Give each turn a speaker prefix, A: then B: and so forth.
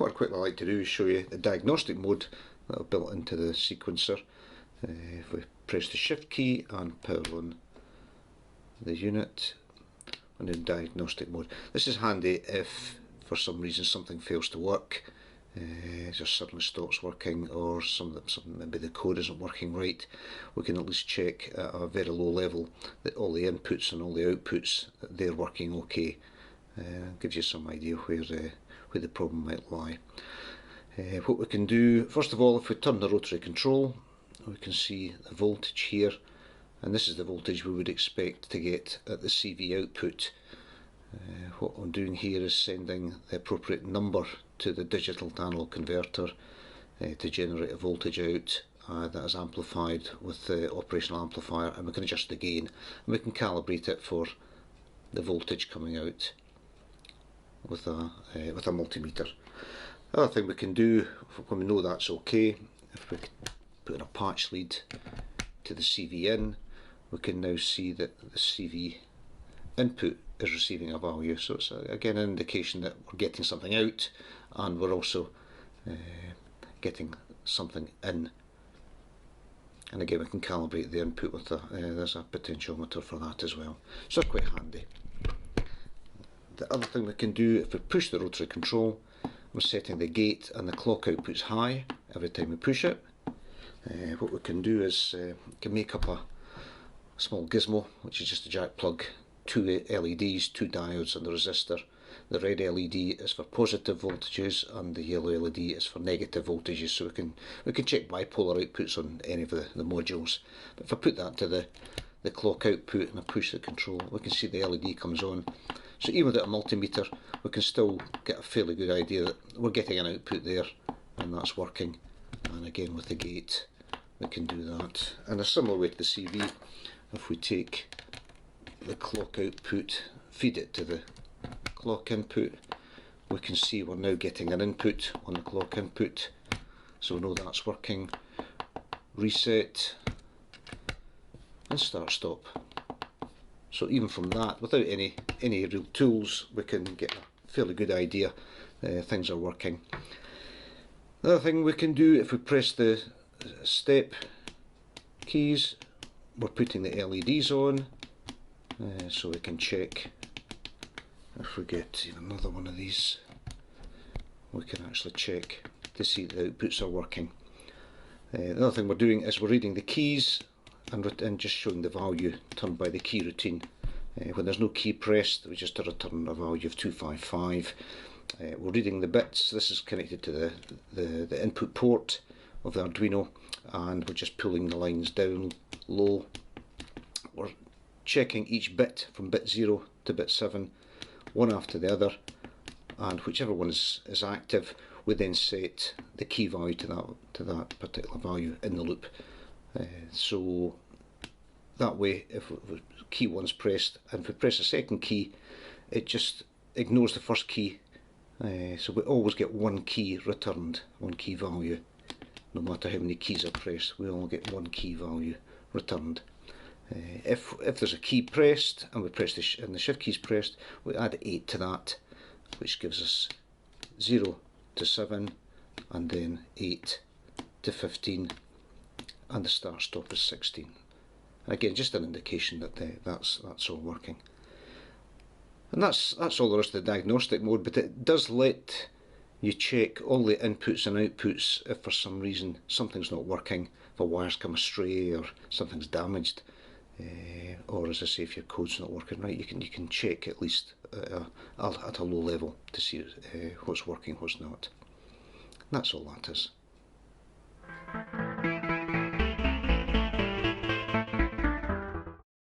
A: what I'd quickly like to do is show you the diagnostic mode that I've built into the sequencer. If we press the shift key and power on the unit and in diagnostic mode. This is handy if for some reason something fails to work, it just suddenly stops working, or maybe the code isn't working right. We can at least check at a very low level that all the inputs and all the outputs, that they're working okay. Gives you some idea where the problem might lie. What we can do, first of all, if we turn the rotary control, we can see the voltage here, and this is the voltage we would expect to get at the CV output. What I'm doing here is sending the appropriate number to the digital to analog converter to generate a voltage out that is amplified with the operational amplifier, and we can adjust the gain and we can calibrate it for the voltage coming out with a multimeter. The other thing we can do when we know that's okay, if we put in a patch lead to the CV in, we can now see that the CV input is receiving a value, so it's again an indication that we're getting something out and we're also getting something in. And again, we can calibrate the input with there's a potentiometer for that as well, so it's quite handy. The other thing we can do, if we push the rotary control, we're setting the gate and the clock outputs high every time we push it. What we can do is can make up a small gizmo, which is just a jack plug, two LEDs, two diodes and the resistor. The red LED is for positive voltages and the yellow LED is for negative voltages, so we can check bipolar outputs on any of the modules. But if I put that to the clock output and I push the control, we can see the LED comes on. So even without a multimeter, we can still get a fairly good idea that we're getting an output there and that's working. And again with the gate we can do that. And a similar way to the CV, if we take the clock output, feed it to the clock input, we can see we're now getting an input on the clock input, so we know that's working. Reset and start stop. So even from that, without any real tools, we can get a fairly good idea things are working. The other thing we can do, if we press the step keys, we're putting the LEDs on, so we can check. If we get another one of these, we can actually check to see the outputs are working. The other thing we're doing is we're reading the keys and just showing the value turned by the key routine. When there's no key pressed, we just return a value of 255. We're reading the bits. This is connected to the input port of the Arduino, and we're just pulling the lines down low. We're checking each bit from bit 0 to bit 7, one after the other, and whichever one is active, we then set the key value to that particular value in the loop. So that way, if key 1's pressed, and if we press a second key, it just ignores the first key. So we always get one key returned, one key value. No matter how many keys are pressed, we only get one key value returned. If there's a key pressed and we press and the shift key is pressed, we add 8 to that, which gives us 0 to 7, and then 8 to 15, and the start stop is 16. Again, just an indication that that's all working. And that's all there is to the diagnostic mode, but it does let you check all the inputs and outputs if for some reason something's not working, if a wire's come astray or something's damaged, or as I say, if your code's not working right, you can check at least at a low level to see what's working, what's not. And that's all that is.